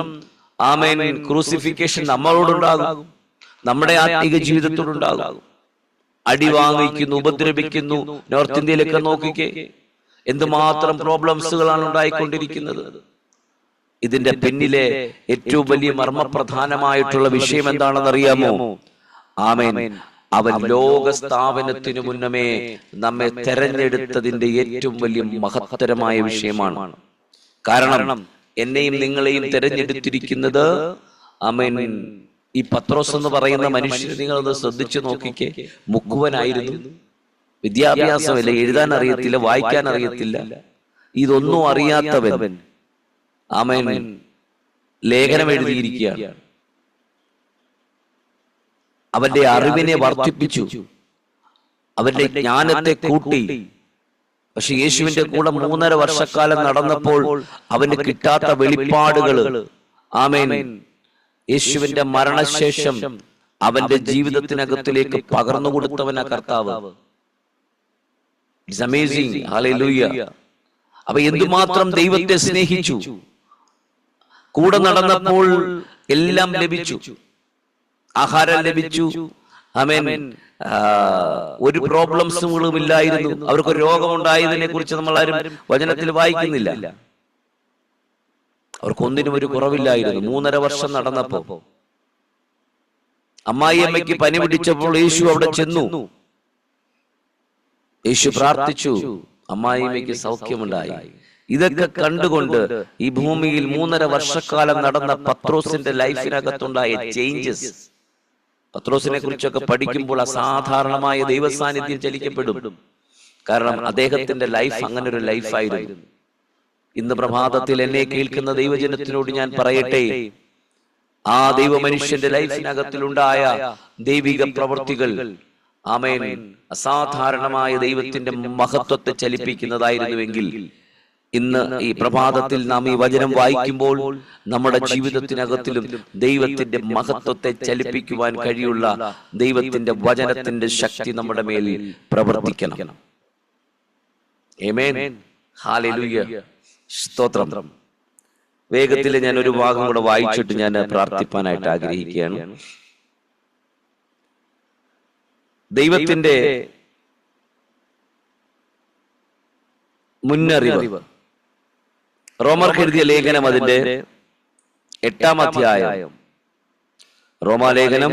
ആമേൻ ക്രൂസിഫിക്കേഷൻ നമ്മളോടുണ്ടാകും, നമ്മുടെ ആത്മീക ജീവിതത്തോടുണ്ടാകും. അടി വാങ്ങിക്കുന്നു, ഉപദ്രവിക്കുന്നു. നോർത്ത് ഇന്ത്യയിലൊക്കെ നോക്കിക്കേ, എന്തുമാത്രം പ്രോബ്ലംസുകളാണ് ഉണ്ടായിക്കൊണ്ടിരിക്കുന്നത്. ഇതിന്റെ പിന്നിലെ ഏറ്റവും വലിയ മർമ്മപ്രധാനമായിട്ടുള്ള വിഷയം എന്താണെന്ന് അറിയാമോ? ആമേൻ, അവൻ ലോക സ്ഥാപനത്തിനു മുന്നമേ നമ്മെ തെരഞ്ഞെടുത്തതിന്റെ ഏറ്റവും വലിയ മഹത്തരമായ വിഷയമാണ്. കാരണം എന്നെയും നിങ്ങളെയും തെരഞ്ഞെടുത്തിരിക്കുന്നത്, ആമേൻ, ഈ പത്രോസ് എന്ന് പറയുന്ന മനുഷ്യനെ നിങ്ങളത് ശ്രദ്ധിച്ചു നോക്കിക്കേ, മുക്കുവനായിരുന്നു, വിദ്യാഭ്യാസമില്ല, എഴുതാൻ അറിയത്തില്ല, വായിക്കാൻ അറിയത്തില്ല, ഇതൊന്നും അറിയാത്തവൻ, ആമേൻ, ലേഖനം എഴുതിയിരിക്കുകയാണ്. അവന്റെ അറിവിനെ വർദ്ധിപ്പിച്ചു, അവന്റെ ജ്ഞാനത്തെ കൂട്ടി. പക്ഷെ യേശുവിന്റെ കൂടെ 3.5 വർഷക്കാലം നടന്നപ്പോൾ അവന് കിട്ടാത്ത വെളിപ്പാടുകള്, ആമേൻ, യേശുവിന്റെ മരണശേഷം അവന്റെ ജീവിതത്തിനകത്തിലേക്ക് പകർന്നു കൊടുത്തവനാ കർത്താവ്. It's amazing. ഹല്ലേലൂയ. അപ്പൊ എന്തുമാത്രം ദൈവത്തെ സ്നേഹിച്ചു. കൂടെ നടന്നപ്പോൾ എല്ലാം ലഭിച്ചു, ആഹാരം ലഭിച്ചു, ആമേൻ, ഒരു പ്രോബ്ലംസുകളും ഇല്ലായിരുന്നു. അവർക്ക് രോഗമുണ്ടായതിനെ കുറിച്ച് നമ്മൾ ആരും വചനത്തിൽ വായിക്കുന്നില്ല. അവർക്കൊന്നിനും ഒരു കുറവില്ലായിരുന്നു. 3.5 വർഷം നടന്നപ്പോ അമ്മായിയമ്മയ്ക്ക് പനി പിടിച്ചപ്പോൾ യേശു അവിടെ ചെന്നു. യേശു പ്രാർത്ഥിച്ചു, അമ്മായിയമ്മയ്ക്ക് സൗഖ്യമുണ്ടായി. ഇതൊക്കെ കണ്ടുകൊണ്ട് ഈ ഭൂമിയിൽ 3.5 വർഷക്കാലം നടന്ന പത്രോസിന്റെ ലൈഫിനകത്തുണ്ടായ ചേഞ്ചസ്, പത്രോസിനെ കുറിച്ചൊക്കെ പഠിക്കുമ്പോൾ അസാധാരണമായ ദൈവസാന്നിധ്യം ചലിക്കപ്പെടും. കാരണം അദ്ദേഹത്തിന്റെ ലൈഫ് അങ്ങനെ ഒരു ലൈഫായിരുന്നു. ഇന്ന് പ്രഭാതത്തിൽ എന്നെ കേൾക്കുന്ന ദൈവജനത്തിനോട് ഞാൻ പറയട്ടെ, ആ ദൈവ മനുഷ്യന്റെ ലൈഫിനകത്തിലുണ്ടായ ദൈവിക പ്രവൃത്തികൾ, ആമേൻ, അസാധാരണമായ ദൈവത്തിന്റെ മഹത്വത്തെ ചലിപ്പിക്കുന്നതായിരുന്നുവെങ്കിൽ, ഇന്ന് ഈ പ്രഭാതത്തിൽ നാം ഈ വചനം വായിക്കുമ്പോൾ നമ്മുടെ ജീവിതത്തിനകത്തിലും ദൈവത്തിന്റെ മഹത്വത്തെ ചലിപ്പിക്കുവാൻ കഴിയുള്ള ദൈവത്തിന്റെ വചനത്തിന്റെ ശക്തി നമ്മുടെ മേലിൽ പ്രവർത്തിക്കണം. ആമേൻ. ഹല്ലേലൂയ. സ്തോത്രം. വേഗത്തിൽ ഞാൻ ഒരു ഭാഗം കൂടെ വായിച്ചിട്ട് ഞാൻ പ്രാർത്ഥിപ്പാനായിട്ട് ആഗ്രഹിക്കുകയാണ്. ദൈവത്തിന്റെ മുന്നറിവ്, റോമർക്ക് എഴുതിയ ലേഖനം അതിന്റെ 8-ാം അധ്യായം, റോമാലേഖനം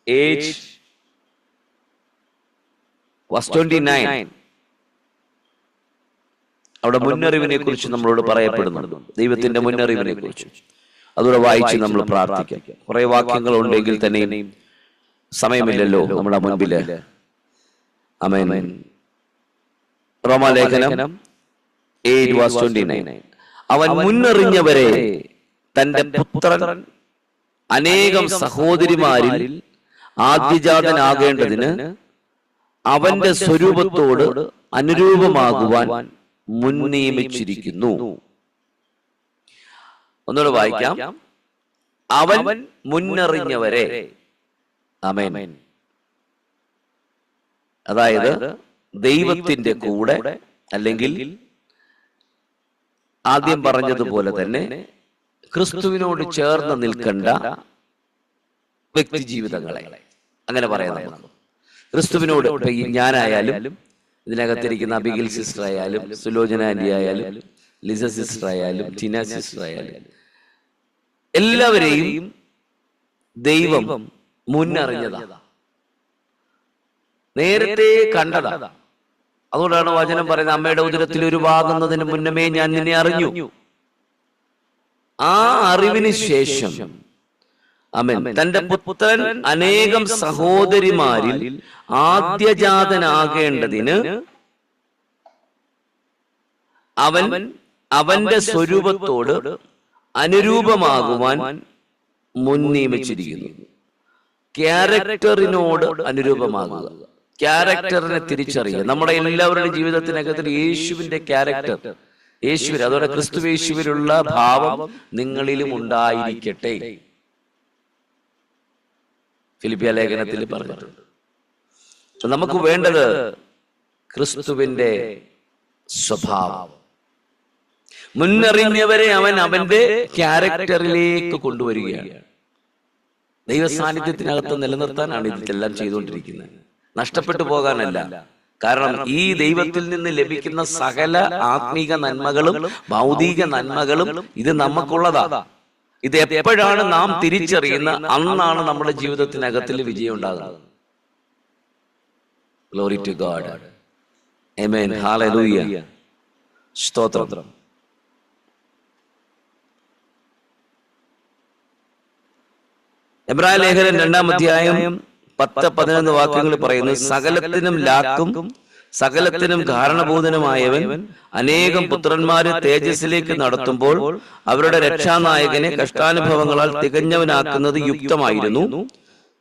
8:29, അവിടെ മുന്നറിവിനെ കുറിച്ച് നമ്മളോട് പറയപ്പെടുന്നുണ്ട്. ദൈവത്തിന്റെ മുന്നറിവിനെ കുറിച്ച് അതുകൂടെ വായിച്ച് നമ്മൾ പ്രാർത്ഥിക്കാം. കുറെ വാക്യങ്ങൾ ഉണ്ടെങ്കിൽ തന്നെയും സമയമില്ലല്ലോ നമ്മുടെ മുൻപില്. ആമേൻ. റോമാലേഖനം 8:29, അവൻ മുന്നറിഞ്ഞവരെ തന്റെ പുത്രൻ അനേകം സഹോദരിമാരിൽ ആദ്യജാതനാകേണ്ടതിന് അവന്റെ സ്വരൂപത്തോട് അനുരൂപമാകുവാൻ മുൻനിയമിച്ചിരിക്കുന്നു. ഒന്നുകൂടെ വായിക്കാം. അവൻ മുന്നറിഞ്ഞവരെ. ആമേൻ. അതായത് ദൈവത്തിന്റെ കൂടെ, അല്ലെങ്കിൽ ആദ്യം പറഞ്ഞതുപോലെ തന്നെ ക്രിസ്തുവിനോട് ചേർന്ന് നിൽക്കേണ്ട വ്യക്തി ജീവിതങ്ങളെ, അങ്ങനെ പറയാം. ക്രിസ്തുവിനോട് ഇപ്പൊ ഞാനായാലും, ഇതിനകത്തിരിക്കുന്ന അബിഗിൽ സിസ്റ്റർ ആയാലും, സുലോചന ആന്റി ആയാലും, ലിസ സിസ്റ്റർ ആയാലും ടിന സിസ്റ്റർ ആയാലും എല്ലാവരെയും ദൈവം മുന്നറിഞ്ഞതാ, നേരത്തെ കണ്ടതാ. അതുകൊണ്ടാണ് വചനം പറയുന്നത്, അമ്മയുടെ ഉദരത്തിൽ ഉരുവാകുന്നതിന് മുന്നമേ ഞാൻ നിന്നെ അറിഞ്ഞു. ആ അറിവിന് ശേഷം ആമേൻ തന്റെ പുത്രൻ അനേകം സഹോദരിമാരിൽ ആദ്യജാതനാകേണ്ടതിന് അവന്റെ സ്വരൂപത്തോട് അനുരൂപമാകുവാൻ മുൻ നിയമിച്ചിരിക്കുന്നു. ക്യാരക്ടറിനോട് അനുരൂപമാകുക, ക്യാരക്ടറിനെ തിരിച്ചറിയുക. നമ്മുടെ എല്ലാവരുടെ ജീവിതത്തിനകത്ത് യേശുവിന്റെ ക്യാരക്ടർ, യേശുവിൽ, അതോടെ ക്രിസ്തുവേശുവിലുള്ള ഭാവം നിങ്ങളിലും ഉണ്ടായിരിക്കട്ടെ. ഫിലിപ്പിയ ലേഖനത്തിൽ പറഞ്ഞിട്ടുണ്ട്. നമുക്ക് വേണ്ടത് ക്രിസ്തുവിന്റെ സ്വഭാവം. മുന്നറിഞ്ഞവരെ അവൻ അവന്റെ ക്യാരക്ടറിലേക്ക് കൊണ്ടുവരികയാണ്. ദൈവ സാന്നിധ്യത്തിനകത്ത് നിലനിർത്താനാണ് ഇതെല്ലാം ചെയ്തുകൊണ്ടിരിക്കുന്നത്, നഷ്ടപ്പെട്ടു പോകാനല്ല. കാരണം ഈ ദൈവത്തിൽ നിന്ന് ലഭിക്കുന്ന സകല ആത്മീക നന്മകളും ഭൗതിക നന്മകളും ഇത് നമുക്കുള്ളതാ. ഇത് എപ്പോഴാണ് നാം തിരിച്ചറിയുന്ന, അന്നാണ് നമ്മുടെ ജീവിതത്തിനകത്തിൽ വിജയം ഉണ്ടാകുന്നത്. Glory to God, amen, hallelujah, സ്തോത്രം. എബ്രായ ലേഖനം 2-ാം അധ്യായം 10-11 വാക്യങ്ങൾ പറയുന്നു, സകലത്തിനും ലാക്കും സകലത്തിനും കാരണഭൂതനുമായവൻ അനേകം പുത്രന്മാരെ തേജസ്സിലേക്ക് നടത്തുമ്പോൾ അവരുടെ രക്ഷാനായകനെ കഷ്ടാനുഭവങ്ങളാൽ തികഞ്ഞവനാക്കുന്നത് യുക്തമായിരുന്നു.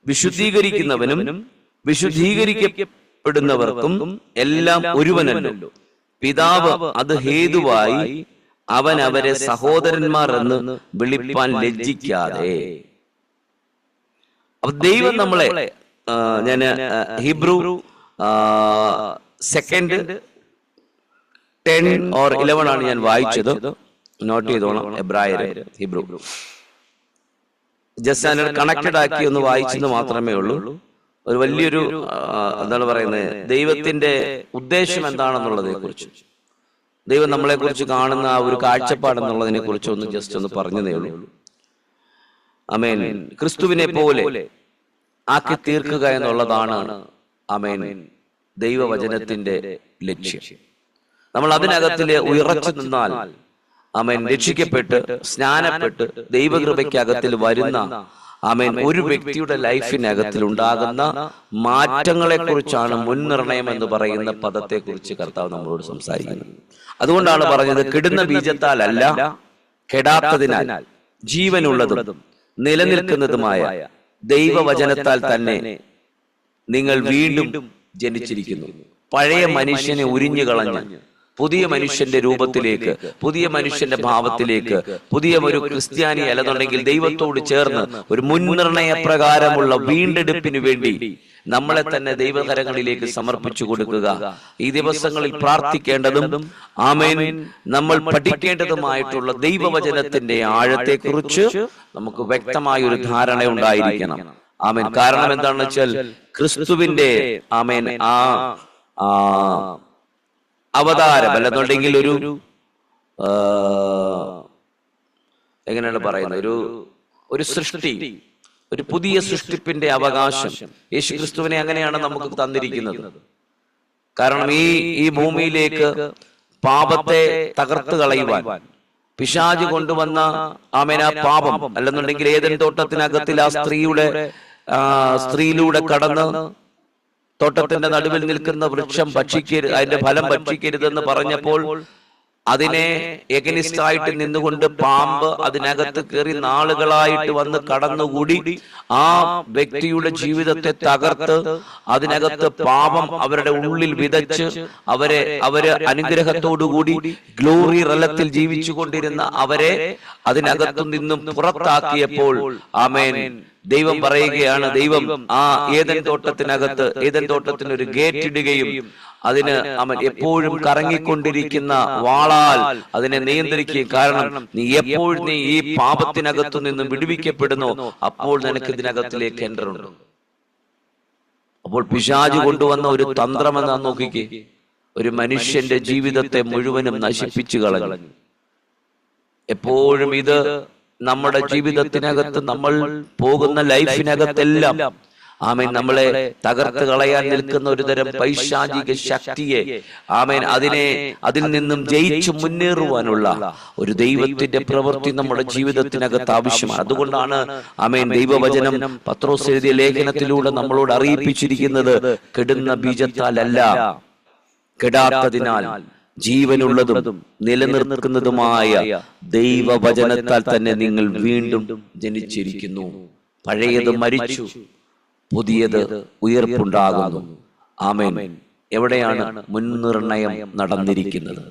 വിശുദ്ധീകരിക്കുന്നവനും വിശുദ്ധീകരിക്കപ്പെടുന്നവർക്കും എല്ലാം ഒരുവനല്ലോ. പിതാവ് അത് ഹേതുവായി അവൻ അവരെ സഹോദരന്മാർ എന്ന് വിളിപ്പാൻ ലജ്ജിക്കാതെ. അപ്പൊ ദൈവം നമ്മളെ, ഞാൻ ഹീബ്രു 2:10-11 ആണ് ഞാൻ വായിച്ചത്, നോട്ട് ചെയ്തോളാം. എബ്രായർ, ഹീബ്രു ജസ്റ്റ് ഞാൻ കണക്റ്റഡ് ആക്കി ഒന്ന് വായിച്ചെന്ന് മാത്രമേ ഉള്ളൂ. ഒരു വലിയൊരു എന്താണ് പറയുന്നത്, ദൈവത്തിന്റെ ഉദ്ദേശം എന്താണെന്നുള്ളതിനെ കുറിച്ച്, ദൈവം നമ്മളെ കുറിച്ച് കാണുന്ന ആ ഒരു കാഴ്ചപ്പാടെന്നുള്ളതിനെ കുറിച്ച് ഒന്ന് ജസ്റ്റ് ഒന്ന് പറഞ്ഞതേ ഉള്ളൂ. ആമേൻ. ക്രിസ്തുവിനെ പോലെ ആക്കി തീർക്കുക എന്നുള്ളതാണ് ആമേൻ ദൈവവചനത്തിന്റെ ലക്ഷ്യം. നമ്മൾ അതിനകത്തില് ഉയർച്ചു നിന്നാൽ ആമേൻ രക്ഷിക്കപ്പെട്ട് സ്നാനപ്പെട്ട് ദൈവകൃപയ്ക്കകത്തിൽ വരുന്ന ആമേൻ ഒരു വ്യക്തിയുടെ ലൈഫിനകത്തിൽ ഉണ്ടാകുന്ന മാറ്റങ്ങളെ കുറിച്ചാണ് മുൻനിർണയം എന്ന് പറയുന്ന പദത്തെ കുറിച്ച് കർത്താവ് നമ്മളോട് സംസാരിക്കുന്നത്. അതുകൊണ്ടാണ് പറഞ്ഞത്, കെടുന്ന ബീജത്താൽ അല്ല, കെടാത്തതിനാൽ ജീവനുള്ളതും നിലനിൽക്കുന്നതുമായ ദൈവവചനത്താൽ തന്നെ നിങ്ങൾ വീണ്ടും ജനിച്ചിരിക്കുന്നു. പഴയ മനുഷ്യനെ ഉരിഞ്ഞു കളഞ്ഞ് പുതിയ മനുഷ്യന്റെ രൂപത്തിലേക്ക്, പുതിയ മനുഷ്യന്റെ ഭാവത്തിലേക്ക്, പുതിയ ഒരു ക്രിസ്ത്യാനി അല്ലെന്നുണ്ടെങ്കിൽ ദൈവത്തോട് ചേർന്ന് ഒരു മുൻനിർണയ പ്രകാരമുള്ള വീണ്ടെടുപ്പിന് വേണ്ടി നമ്മളെ തന്നെ ദൈവകരങ്ങളിലേക്ക് സമർപ്പിച്ചു കൊടുക്കുക. ഈ ദിവസങ്ങളിൽ പ്രാർത്ഥിക്കേണ്ടതും ആമേൻ നമ്മൾ പഠിക്കേണ്ടതുമായിട്ടുള്ള ദൈവവചനത്തിന്റെ ആഴത്തെക്കുറിച്ച് നമുക്ക് വ്യക്തമായ ഒരു ധാരണ ഉണ്ടായിരിക്കണം. ആമേൻ. കാരണം എന്താണെന്ന് വെച്ചാൽ ക്രിസ്തുവിന്റെ ആമേൻ ആ അവതാരം അല്ലെന്നുണ്ടെങ്കിൽ ഒരു എങ്ങനെയാണ് പറയുന്നത്, ഒരു സൃഷ്ടി, ഒരു പുതിയ സൃഷ്ടിപ്പിന്റെ അവകാശം യേശുക്രിസ്തുവിനെ അങ്ങനെയാണ് നമുക്ക് തന്നിരിക്കുന്നത്. കാരണം ഈ ഭൂമിയിലേക്ക് പാപത്തെ തകർത്ത് കളയുവാൻ പിശാച് കൊണ്ടുവന്ന ആമേൻ ആ പാപം അല്ലെന്നുണ്ടെങ്കിൽ ഏദൻ തോട്ടത്തിനകത്തിൽ ആ സ്ത്രീയിലൂടെ കടന്ന് തോട്ടത്തിന്റെ നടുവിൽ നിൽക്കുന്ന വൃക്ഷം ഭക്ഷിക്കരുത്, അതിന്റെ ഫലം ഭക്ഷിക്കരുതെന്ന് പറഞ്ഞപ്പോൾ അതിനെ എഗനിസ്റ്റായിട്ട് നിന്നുകൊണ്ട് പാമ്പ് അതിനകത്ത് കയറി നാളുകളായിട്ട് വന്ന് കടന്നുകൂടി ആ വ്യക്തിയുടെ ജീവിതത്തെ തകർത്ത് അതിനകത്ത് പാപം അവരുടെ ഉള്ളിൽ വിതച്ച് അവര് അനുഗ്രഹത്തോടുകൂടി ഗ്ലോറി റലത്തിൽ ജീവിച്ചു കൊണ്ടിരുന്ന അവരെ അതിനകത്തു നിന്നും പുറത്താക്കിയപ്പോൾ ആമേൻ ദൈവം പറയുകയാണ്, ദൈവം ആ ഏദൻ തോട്ടത്തിന് ഒരു ഗേറ്റ് ഇടുകയും അതിന് അവൻ എപ്പോഴും കറങ്ങിക്കൊണ്ടിരിക്കുന്ന വാളാൽ അതിനെ നിയന്ത്രിക്കുകയും, കാരണം നീ എപ്പോഴും നീ ഈ പാപത്തിനകത്തു നിന്നും വിടുവിക്കപ്പെടുന്നു, അപ്പോൾ നിനക്ക് ഇതിനകത്തിലേക്ക് എൻ്റർ ഉണ്ട്. അപ്പോൾ പിശാച് കൊണ്ടുവന്ന ഒരു തന്ത്രമെന്ന് നോക്കിക്കേ, ഒരു മനുഷ്യന്റെ ജീവിതത്തെ മുഴുവനും നശിപ്പിച്ചു കളഞ്ഞു. എപ്പോഴും ഇത് നമ്മുടെ ജീവിതത്തിനകത്ത്, നമ്മൾ പോകുന്ന ലൈഫിനകത്തെല്ലാം ആമേൻ നമ്മളെ തകർത്ത് കളയാൻ നിൽക്കുന്ന ഒരു തരം പൈശാചിക ശക്തിയെ ആമേൻ അതിൽ നിന്നും ജയിച്ചു മുന്നേറുവാനുള്ള ഒരു ദൈവത്തിന്റെ പ്രവൃത്തി നമ്മുടെ ജീവിതത്തിനകത്ത് ആവശ്യമാണ്. അതുകൊണ്ടാണ് ആമേൻ ദൈവവചനം പത്രോസ് എഴുതിയ ലേഖനത്തിലൂടെ നമ്മളോട് അറിയിപ്പിച്ചിരിക്കുന്നത്, കെടുന്ന ബീജത്താലല്ല, കെടാത്തതിനാൽ ജീവനുള്ളതും നിലനിർത്തുന്നതുമായ ദൈവവചനത്താൽ തന്നെ നിങ്ങൾ വീണ്ടും ജനിച്ചിരിക്കുന്നു. പഴയത് മരിച്ചു, പുതിയത് ഉയർപ്പുണ്ടാകുന്നു. ആമേൻ. എവിടെയാണ് മുൻനിർണയം നടന്നിരിക്കുന്നത്?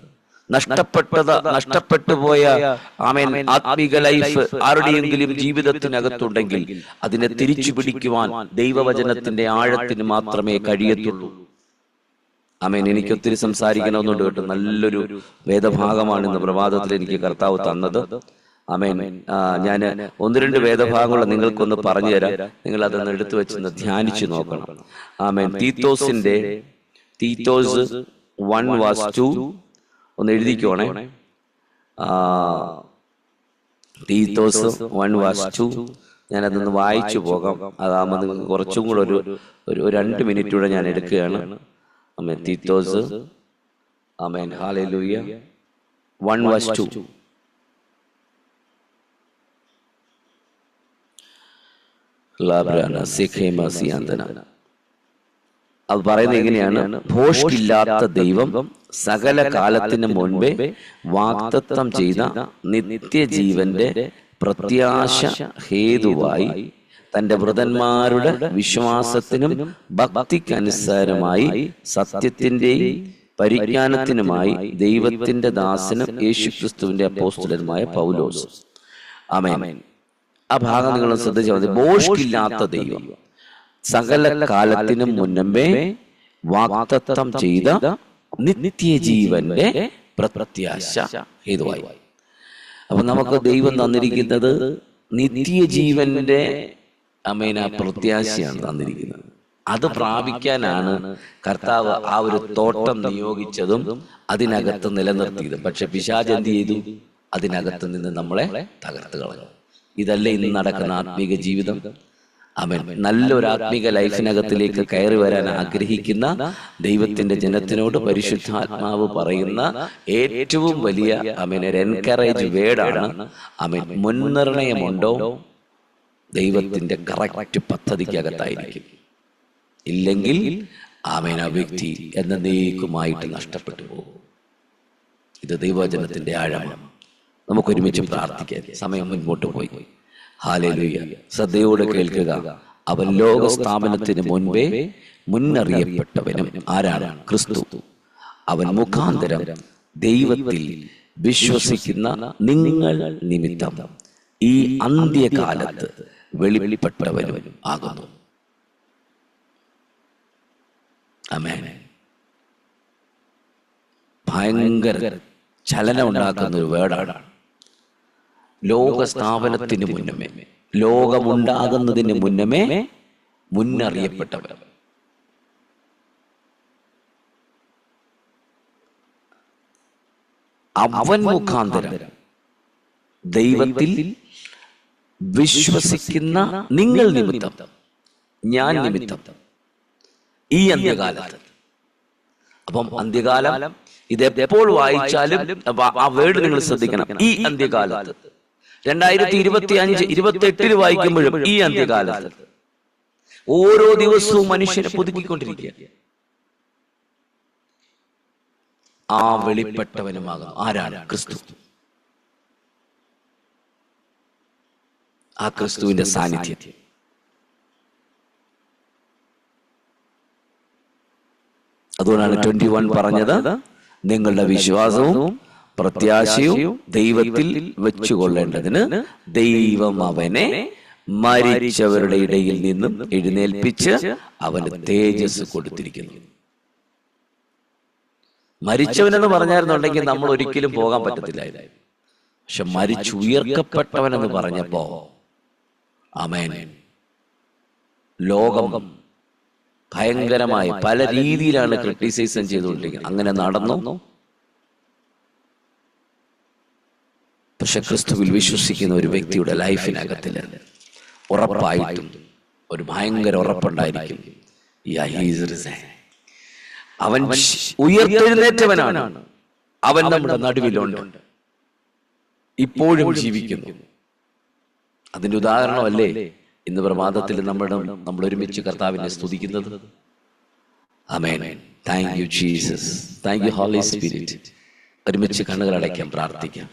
നഷ്ടപ്പെട്ടു പോയ ആമേൻ ആത്മീക ലൈഫ് ആരുടെയെങ്കിലും ജീവിതത്തിനകത്തുണ്ടെങ്കിൽ അതിനെ തിരിച്ചു പിടിക്കുവാൻ ദൈവവചനത്തിന്റെ ആഴത്തിന് മാത്രമേ കഴിയത്തുള്ളൂ. ആമേൻ. എനിക്ക് ഒത്തിരി സംസാരിക്കണമെന്നുണ്ട് കേട്ടോ. നല്ലൊരു വേദഭാഗമാണ് ഇന്ന് പ്രഭാതത്തിൽ എനിക്ക് കർത്താവ് തന്നത്. ആമേൻ. ഞാൻ 1-2 വേദഭാഗങ്ങൾ നിങ്ങൾക്കൊന്ന് പറഞ്ഞു തരാം. നിങ്ങൾ അതൊന്ന് എടുത്തു വെച്ചൊന്ന് ധ്യാനിച്ചു നോക്കണം. ആമേൻ. തീത്തോസ് 1:2 ഒന്ന് എഴുതിക്കോണേ. തീത്തോസ് 1:2 ഞാനതൊന്ന് വായിച്ചു പോകാം. അതാകുമ്പോൾ നിങ്ങൾക്ക് കുറച്ചും കൂടെ ഒരു 2 മിനിറ്റ് കൂടെ ഞാൻ എടുക്കുകയാണ്. ആമേൻ. തീത്തോസ് ആമേൻ. ഹല്ലേലൂയ. 1:2 അത് പറയുന്നത് എങ്ങനെയാണ്? ഭോഷ്കില്ലാത്ത ദൈവം സകല കാലത്തിന് മുൻപേ വാഗ്ദത്തം ചെയ്ത നിത്യജീവന്റെ പ്രത്യാശ ഹേതുവായി തന്റെ വൃതന്മാരുടെ വിശ്വാസത്തിനും ഭക്തിക്കനുസാരമായി സത്യത്തിന്റെയും പരിജ്ഞാനത്തിനുമായി ദൈവത്തിന്റെ ദാസനും യേശുക്രിസ്തുവിന്റെ അപ്പോസ്തലനുമായ പൗലോസ്. ആമേൻ. ആ ഭാഗം നിങ്ങൾ ശ്രദ്ധിച്ചാൽ മതി. ഭോഷ്കില്ലാത്ത ദൈവം സകല കാലത്തിനും മുന്നമ്പേ വാഗ്ദത്തം ചെയ്ത നിത്യജീവന്റെ പ്രത്യാശ ഹേതുവായി. അപ്പൊ നമുക്ക് ദൈവം തന്നിരിക്കുന്നത് നിത്യജീവന്റെ ആമേൻ പ്രത്യാശയാണ് തന്നിരിക്കുന്നത്. അത് പ്രാപിക്കാനാണ് കർത്താവ് ആ ഒരു തോട്ടം നിയോഗിച്ചതും അതിനകത്ത് നിലനിർത്തിയതും. പക്ഷെ പിശാച് എന്ത് ചെയ്തു? അതിനകത്ത് നിന്ന് നമ്മളെ തകർത്ത് കളഞ്ഞു. ഇതല്ല ഇന്ന് നടക്കുന്ന ആത്മീക ജീവിതം. ആമേൻ. നല്ലൊരു ആത്മീക ലൈഫിനകത്തിലേക്ക് കയറി വരാൻ ആഗ്രഹിക്കുന്ന ദൈവത്തിന്റെ ജനത്തിനോട് പരിശുദ്ധാത്മാവ് പറയുന്ന ഏറ്റവും വലിയ ആമേൻ ഒരു എൻകറേജ് വേർഡാണ് ആമേൻ. മുൻനിർണയമുണ്ടോ? ദൈവത്തിന്റെ കറക്റ്റ് പദ്ധതിക്കകത്തായിരിക്കും. ഇല്ലെങ്കിൽ ആമേൻ ആ വ്യക്തി എന്നേക്കുമായിട്ട് നഷ്ടപ്പെട്ടു പോകും. ഇത് ദൈവവചനത്തിന്റെ ആഴമാണ്. നമുക്കൊരുമിച്ച് പ്രാർത്ഥിക്കാൻ. സമയം മുൻപോട്ട് പോയി. ഹല്ലേലൂയ. ശ്രദ്ധയോടെ കേൾക്കുക. അവൻ ലോകസ്ഥാപനത്തിന് മുൻപേ മുന്നറിയപ്പെട്ടവനും ആരാണ്? ക്രിസ്തു. അവൻ മുഖാന്തരം ദൈവത്തിൽ വിശ്വസിക്കുന്ന നിങ്ങൾ നിമിത്തം ഈ അന്ത്യകാലത്ത് വെളിപ്പെട്ടവനും ആകുന്നു. ആമേൻ. ഭയങ്കര ചലനം ഉണ്ടാക്കുന്ന ഒരു വേർഡാണ്. ലോകസ്ഥാപനത്തിന് മുന്നമേ, ലോകമുണ്ടാകുന്നതിന് മുന്നമേ മുന്നറിയപ്പെട്ടവർ. അവൻ മുഖാന്തരം ദൈവത്തിൽ വിശ്വസിക്കുന്ന നിങ്ങൾ നിമിത്തം, ഞാൻ നിമിത്തം ഈ അന്ത്യകാലത്ത്. അപ്പം അന്ത്യകാലം ഇത് എപ്പോൾ വായിച്ചാലും ആ വേർഡ് നിങ്ങൾ ശ്രദ്ധിക്കണം. ഈ അന്ത്യകാലത്ത് 2025-28 വായിക്കുമ്പോഴും ഈ അന്ത്യകാലത്ത് ഓരോ ദിവസവും മനുഷ്യനെ പുതുക്കിക്കൊണ്ടിരിക്കുക. ആ വെളിപ്പെട്ടവനുമാകും ആരാണ്? ക്രിസ്തു. ആ ക്രിസ്തുവിന്റെ സാന്നിധ്യം. അതുകൊണ്ടാണ് 21 പറഞ്ഞത്, നിങ്ങളുടെ വിശ്വാസവും പ്രത്യാശയും ദൈവത്തിൽ വെച്ചുകൊള്ളേണ്ടതിന് ദൈവം അവനെ മരിച്ചവരുടെ ഇടയിൽ നിന്നും എഴുന്നേൽപ്പിച്ച് അവന് തേജസ് കൊടുത്തിരിക്കുന്നു. മരിച്ചവനെന്ന് പറഞ്ഞായിരുന്നുണ്ടെങ്കിൽ നമ്മൾ ഒരിക്കലും പോകാൻ പറ്റത്തില്ലായിരുന്നു. പക്ഷെ മരിച്ചുയർക്കപ്പെട്ടവനെന്ന് പറഞ്ഞപ്പോ ആമേൻ, ലോകം ഭയങ്കരമായി പല രീതിയിലാണ് ക്രിട്ടിസൈസം ചെയ്തുകൊണ്ടിരിക്കുന്നത്. അങ്ങനെ നടന്നു. പക്ഷെ ക്രിസ്തുവിൽ വിശ്വസിക്കുന്ന ഒരു വ്യക്തിയുടെ ലൈഫിനകത്തിൽ ഉറപ്പായിട്ടും ഒരു ഭയങ്കര ഉറപ്പുണ്ടായിരിക്കും. അവൻ ഉയർത്തെഴുന്നേറ്റവനാണ്, അവൻ നമ്മുടെ നടുവിലുണ്ട്, ഇപ്പോഴും ജീവിക്കുന്നു. അതിന്റെ ഉദാഹരണമല്ലേ ഇന്ന് പ്രഭാതത്തിൽ നമ്മൾ ഒരുമിച്ച് കർത്താവിനെ സ്തുതിക്കുന്നത്. Amen. Thank you Jesus, thank you Holy Spirit. ഒരുമിച്ച് കണ്ണുകൾ അടയ്ക്കാം, പ്രാർത്ഥിക്കാം.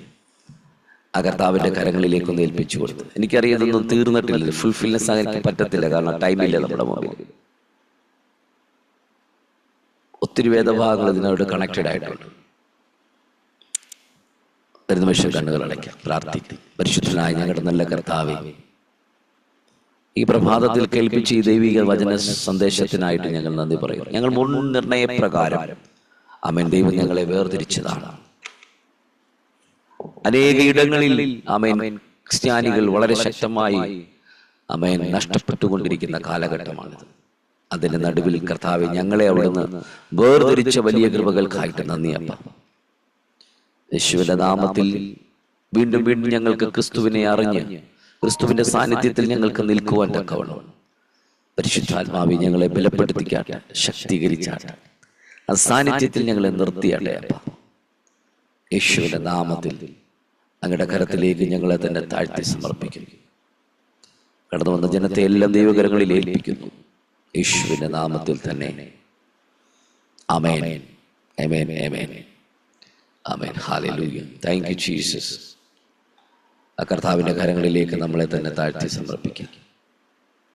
ആ കർത്താവിന്റെ കരങ്ങളിലേക്കൊന്ന് ഏൽപ്പിച്ചു കൊടുത്ത്. എനിക്കറിയാം ഇതൊന്നും തീർന്നിട്ടില്ല, ഫുൾഫിൽനെസ് ആകാൻ പറ്റത്തില്ല, കാരണം ടൈമില്ല നമ്മുടെ മുമ്പിൽ. ഒത്തിരി വേദഭാഗങ്ങൾ ഇതിനോട് കണക്റ്റഡ് ആയിട്ടുണ്ട്. ഒരു നിമിഷം കണ്ണുകൾ അടയ്ക്കാം, പ്രാർത്ഥിക്കാം. പരിശുദ്ധനായ ഞങ്ങളുടെ നല്ല കർത്താവേ, ഈ പ്രഭാതത്തിൽ കേൾപ്പിച്ച ഈ ദൈവിക വചന സന്ദേശത്തിനായിട്ട് ഞങ്ങൾ നന്ദി പറയും. ഞങ്ങൾ മുൻ നിർണയപ്രകാരം ആമേൻ ദൈവം ഞങ്ങളെ വേർതിരിച്ചതാണ്. അനേക ഇടങ്ങളിൽ ആമേൻ ക്രിസ്ത്യാനികൾ വളരെ ശക്തമായി ആമേൻ നഷ്ടപ്പെട്ടുകൊണ്ടിരിക്കുന്ന കാലഘട്ടമാണിത്. അതിന്റെ നടുവിൽ കർത്താവെ ഞങ്ങളെ അവിടുന്ന് വേർതിരിച്ച വലിയ കൃപകൾക്കായിട്ട് നന്ദി അപ്പ. യേശുവിന്റെ നാമത്തിൽ വീണ്ടും വീണ്ടും ഞങ്ങൾക്ക് ക്രിസ്തുവിനെ അറിഞ്ഞ് ക്രിസ്തുവിന്റെ സാന്നിധ്യത്തിൽ ഞങ്ങൾക്ക് നിൽക്കുവാൻ തക്കവണ്ണം പരിശുദ്ധാത്മാവി ഞങ്ങളെ ബലപ്പെടുത്തിക്കാട്ടെ, ശക്തീകരിച്ചാട്ടെ. ആ സാന്നിധ്യത്തിൽ ഞങ്ങളെ നിർത്തിയാട്ടെ അപ്പ. യേശുവിന്റെ നാമത്തിൽ അങ്ങയുടെ കരത്തിലേക്ക് ഞങ്ങളെ തന്നെ താഴ്ത്തി സമർപ്പിക്കുന്നു. കടന്നു വന്ന ജനത്തെ എല്ലാം ദൈവകരങ്ങളിൽ ഏൽപ്പിക്കുന്നു, യേശുവിന്റെ നാമത്തിൽ തന്നെ. ആമേൻ, ആമേൻ, ആമേൻ, ആമേൻ. ഹല്ലേലൂയ. Thank you Jesus. ആ കർത്താവിന്റെ കരങ്ങളിലേക്ക് നമ്മളെ തന്നെ താഴ്ത്തി സമർപ്പിക്കാം.